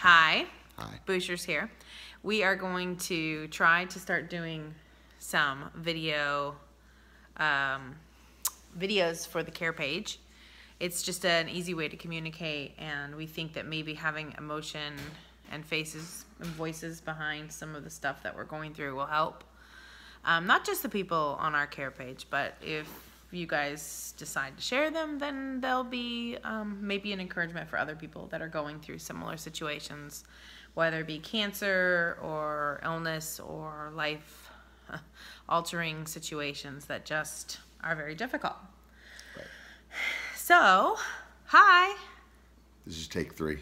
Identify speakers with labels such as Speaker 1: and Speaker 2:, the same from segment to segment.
Speaker 1: Hi.
Speaker 2: Hi.
Speaker 1: Bucher's here. We are going to try to start doing some videos for the care page. It's just an easy way to communicate, and we think that maybe having emotion and faces and voices behind some of the stuff that we're going through will help. Not just the people on our care page, but if you guys decide to share them, then they'll be maybe an encouragement for other people that are going through similar situations, whether it be cancer or illness or life-altering situations that just are very difficult.
Speaker 2: Right.
Speaker 1: So, hi.
Speaker 2: This is take 3.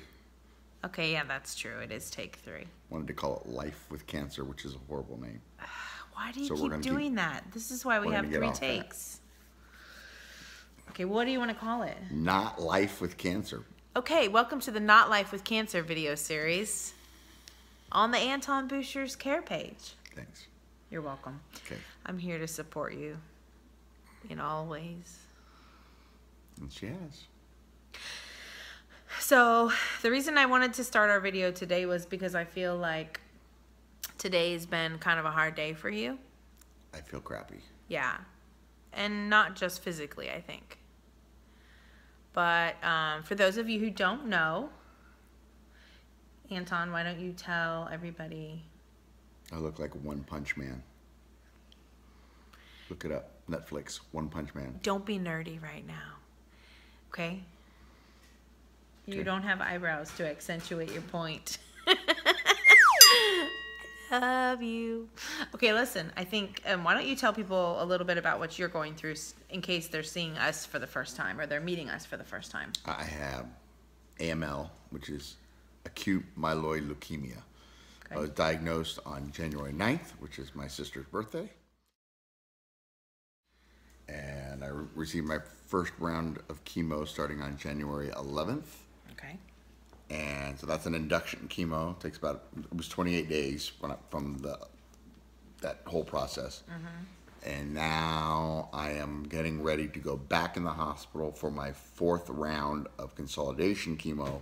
Speaker 1: Okay, yeah, that's true. It is take 3.
Speaker 2: Wanted to call it Life with Cancer, which is a horrible name.
Speaker 1: Why do you keep doing that? This is why we have 3 takes. Okay, what do you want to call it?
Speaker 2: Not Life with Cancer.
Speaker 1: Okay, welcome to the Not Life with Cancer video series on the Anton Bucher's care page.
Speaker 2: Thanks.
Speaker 1: You're welcome.
Speaker 2: Okay.
Speaker 1: I'm here to support you in all ways.
Speaker 2: And she has.
Speaker 1: So, the reason I wanted to start our video today was because I feel like today's been kind of a hard day for you.
Speaker 2: I feel crappy.
Speaker 1: Yeah. And not just physically, I think. But for those of you who don't know, Anton, why don't you tell everybody?
Speaker 2: I look like One Punch Man. Look it up. Netflix, One Punch Man.
Speaker 1: Don't be nerdy right now. Okay? You don't have eyebrows to accentuate your point. Love you. Okay, listen, I think, why don't you tell people a little bit about what you're going through in case they're seeing us for the first time or they're meeting us for the first time.
Speaker 2: I have AML, which is acute myeloid leukemia.
Speaker 1: Okay.
Speaker 2: I was diagnosed on January 9th, which is my sister's birthday. And I received my first round of chemo starting on January 11th.
Speaker 1: Okay.
Speaker 2: And so that's an induction chemo. It takes it was 28 days from that whole process. Mm-hmm. And now I am getting ready to go back in the hospital for my 4th round of consolidation chemo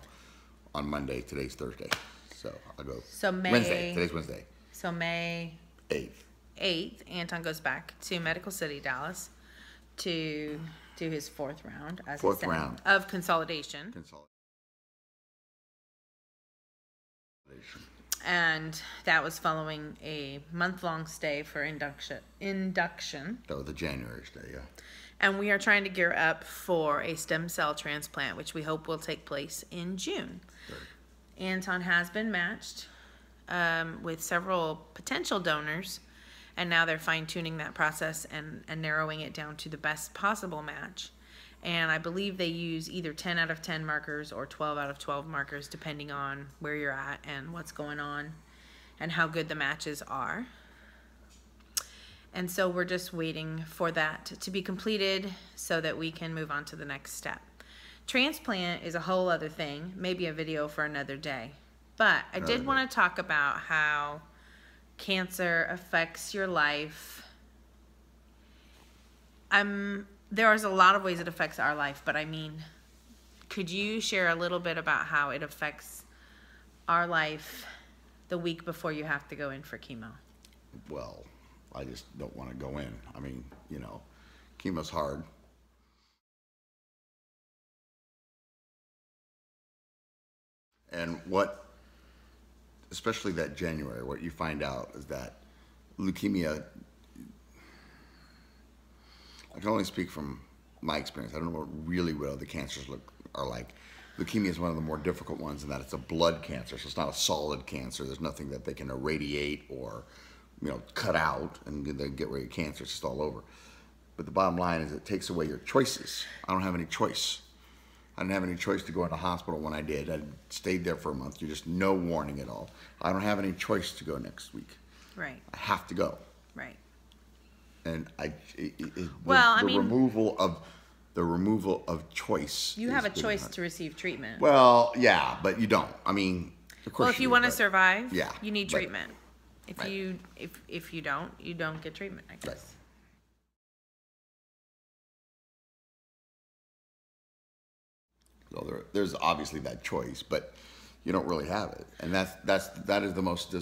Speaker 2: on Monday. Today's Thursday. So I'll go Wednesday. Today's Wednesday.
Speaker 1: So May
Speaker 2: 8th,
Speaker 1: Anton goes back to Medical City, Dallas, to do his 4th round, as
Speaker 2: fourth round
Speaker 1: of consolidation. And that was following a month-long stay for induction.
Speaker 2: That was the January stay, yeah.
Speaker 1: And we are trying to gear up for a stem cell transplant, which we hope will take place in June.
Speaker 2: Right.
Speaker 1: Anton has been matched with several potential donors, and now they're fine-tuning that process and narrowing it down to the best possible match. And I believe they use either 10 out of 10 markers or 12 out of 12 markers, depending on where you're at and what's going on and how good the matches are. And so we're just waiting for that to be completed so that we can move on to the next step. Transplant is a whole other thing, maybe a video for another day. But I did want to talk about how cancer affects your life. There's a lot of ways it affects our life, but I mean, could you share a little bit about how it affects our life the week before you have to go in for chemo?
Speaker 2: Well, I just don't want to go in. I mean, you know, chemo's hard. And especially that January, what you find out is that leukemia, I can only speak from my experience. I don't know really what other cancers are like. Leukemia is one of the more difficult ones in that it's a blood cancer, so it's not a solid cancer. There's nothing that they can irradiate or, you know, cut out and then get rid of cancer. It's just all over. But the bottom line is it takes away your choices. I don't have any choice. I didn't have any choice to go into hospital when I did. I stayed there for a month. There's just no warning at all. I don't have any choice to go next week.
Speaker 1: Right.
Speaker 2: I have to go.
Speaker 1: Right.
Speaker 2: And the removal of choice.
Speaker 1: You have a choice to receive treatment.
Speaker 2: Well, yeah, but you don't. I mean, of course.
Speaker 1: Well, if you want to survive,
Speaker 2: yeah,
Speaker 1: you need treatment. If you don't, you don't get treatment, I guess.
Speaker 2: Right. So there's obviously that choice, but you don't really have it. And that is the most,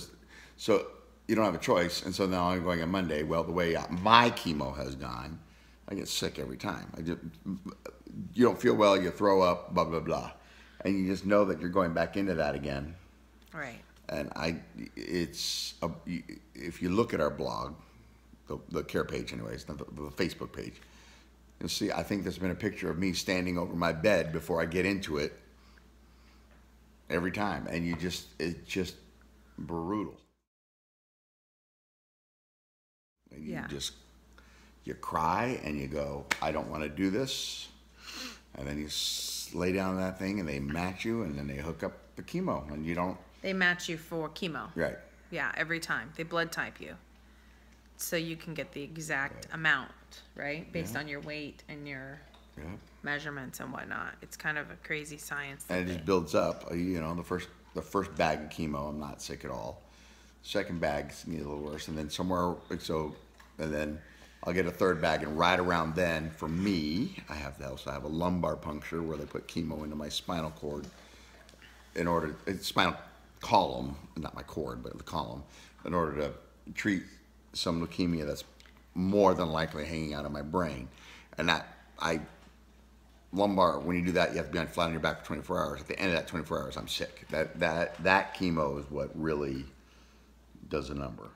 Speaker 2: so you don't have a choice. And so now I'm going on Monday. Well, the way my chemo has gone, I get sick every time. You don't feel well, you throw up, blah, blah, blah. And you just know that you're going back into that again.
Speaker 1: Right.
Speaker 2: And if you look at our blog, the care page anyways, not the Facebook page, you'll see, I think there's been a picture of me standing over my bed before I get into it every time. And it's just brutal. And you cry and you go, I don't want to do this. And then you lay down that thing and they match you and then they hook up the chemo and you don't.
Speaker 1: They match you for chemo.
Speaker 2: Right.
Speaker 1: Yeah, every time. They blood type you. So you can get the exact amount, right? Based on your weight and your measurements and whatnot. It's kind of a crazy science.
Speaker 2: And it just builds up. The first bag of chemo, I'm not sick at all. Second bag's need a little worse. And then and then I'll get a third bag, and right around then, for me, I also have a lumbar puncture where they put chemo into my spinal cord spinal column, not my cord, but the column, in order to treat some leukemia that's more than likely hanging out of my brain. And lumbar, when you do that, you have to be flat on your back for 24 hours. At the end of that 24 hours, I'm sick. That chemo is what really does a number.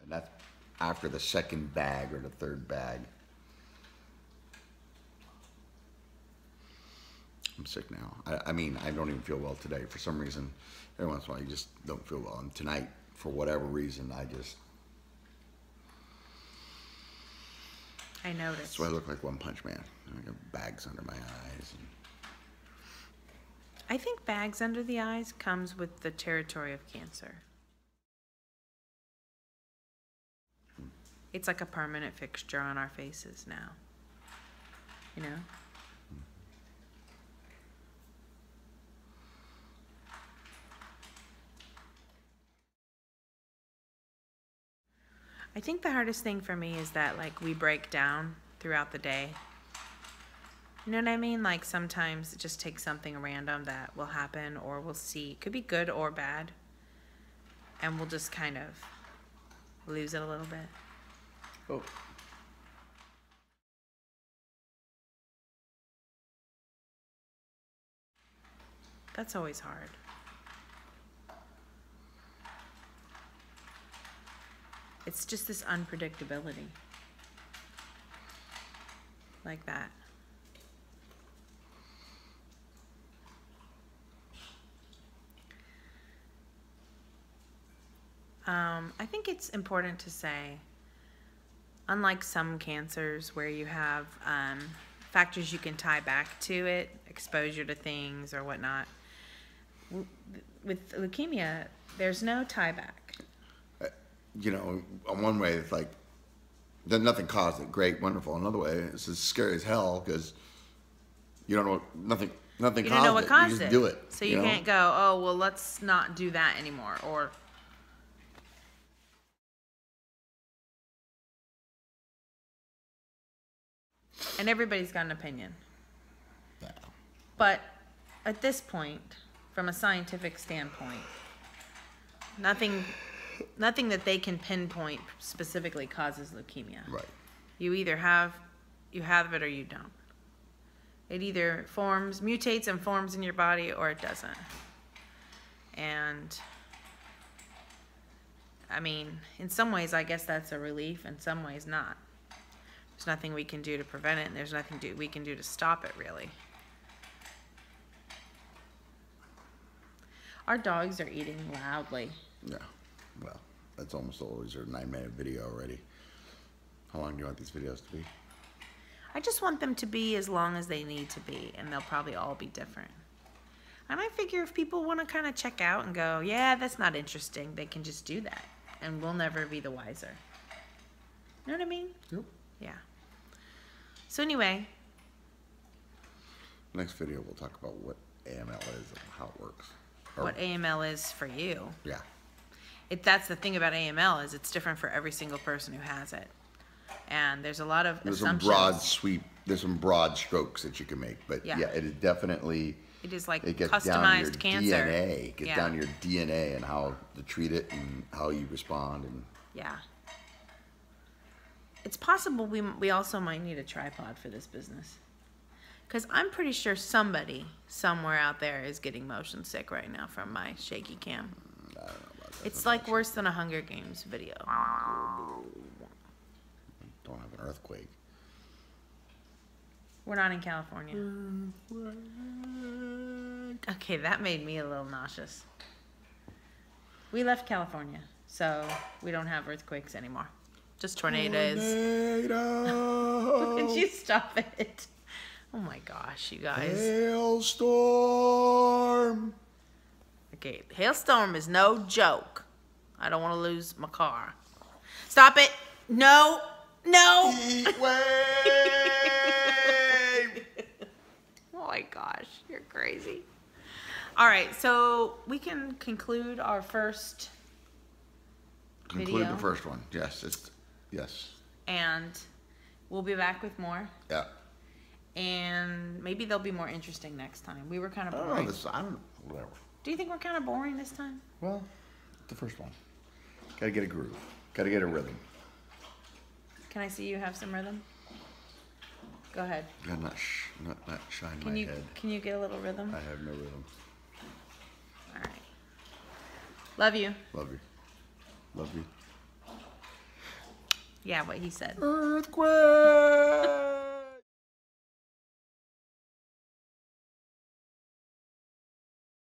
Speaker 2: And that's after the second bag or the third bag. I'm sick now. I mean, I don't even feel well today. For some reason, every once in a while, you just don't feel well. And tonight, for whatever reason, I
Speaker 1: noticed.
Speaker 2: That's why I look like One Punch Man. I got bags under my eyes.
Speaker 1: I think bags under the eyes comes with the territory of cancer. It's like a permanent fixture on our faces now. You know? I think the hardest thing for me is that, like, we break down throughout the day. You know what I mean? Like, sometimes it just takes something random that will happen or we'll see. It could be good or bad. And we'll just kind of lose it a little bit.
Speaker 2: Oh.
Speaker 1: That's always hard. It's just this unpredictability. Like that. I think it's important to say, unlike some cancers where you have factors you can tie back to it, exposure to things or whatnot, with leukemia, there's no tie back.
Speaker 2: On one way, it's like, then nothing caused it. Great, wonderful. Another way, it's as scary as hell because you don't know, nothing caused it. You don't know what caused it. You just do it.
Speaker 1: So you can't go, oh, well, let's not do that anymore. And everybody's got an opinion.
Speaker 2: Yeah.
Speaker 1: But at this point, from a scientific standpoint, nothing that they can pinpoint specifically causes leukemia.
Speaker 2: Right.
Speaker 1: You either have it or you don't. It either mutates and forms in your body, or it doesn't. And I mean, in some ways, I guess that's a relief. In some ways, not. There's nothing we can do to prevent it, and there's nothing we can do to stop it, really. Our dogs are eating loudly.
Speaker 2: Yeah. Well, that's almost always a 9-minute video already. How long do you want these videos to be?
Speaker 1: I just want them to be as long as they need to be, and they'll probably all be different. And I figure if people want to kind of check out and go, yeah, that's not interesting, they can just do that, and we'll never be the wiser. You know what I mean?
Speaker 2: Yep.
Speaker 1: Yeah. So anyway.
Speaker 2: Next video, we'll talk about what AML is and how it works.
Speaker 1: What AML is for you.
Speaker 2: Yeah.
Speaker 1: That's the thing about AML is it's different for every single person who has it. And there's a lot of
Speaker 2: There's
Speaker 1: assumptions.
Speaker 2: There's some broad strokes that you can make, but
Speaker 1: Yeah.
Speaker 2: yeah, it is definitely.
Speaker 1: It is like
Speaker 2: It gets down to your
Speaker 1: customized cancer.
Speaker 2: DNA. It gets
Speaker 1: Yeah.
Speaker 2: down to your DNA and how to treat it and how you respond. And
Speaker 1: Yeah. It's possible we also might need a tripod for this business. Because I'm pretty sure somebody somewhere out there is getting motion sick right now from my shaky cam.
Speaker 2: I don't know about that.
Speaker 1: It's like worse than a Hunger Games video.
Speaker 2: Don't have an earthquake.
Speaker 1: We're not in California. Okay, that made me a little nauseous. We left California, so we don't have earthquakes anymore. Just tornadoes.
Speaker 2: Tornado.
Speaker 1: Would you stop it? Oh my gosh, you guys.
Speaker 2: Hailstorm.
Speaker 1: Okay, hailstorm is no joke. I don't want to lose my car. Stop it. No. No.
Speaker 2: Heat wave.
Speaker 1: Oh my gosh, you're crazy. All right, so we can conclude our first
Speaker 2: Conclude
Speaker 1: video.
Speaker 2: the first one. Yes, yes.
Speaker 1: And we'll be back with more.
Speaker 2: Yeah.
Speaker 1: And maybe they'll be more interesting next time. We were kind of
Speaker 2: I
Speaker 1: boring.
Speaker 2: don't know. Whatever.
Speaker 1: Do you think we're kind of boring this time?
Speaker 2: Well, the first one. Got to get a groove. Got to get a rhythm.
Speaker 1: Can I see you have some rhythm? Go ahead.
Speaker 2: Got not shine
Speaker 1: Can
Speaker 2: my
Speaker 1: you
Speaker 2: head.
Speaker 1: can you get a little rhythm?
Speaker 2: I have no rhythm.
Speaker 1: All right. Love you.
Speaker 2: Love you. Love you.
Speaker 1: Yeah, what he said.
Speaker 2: Earthquake.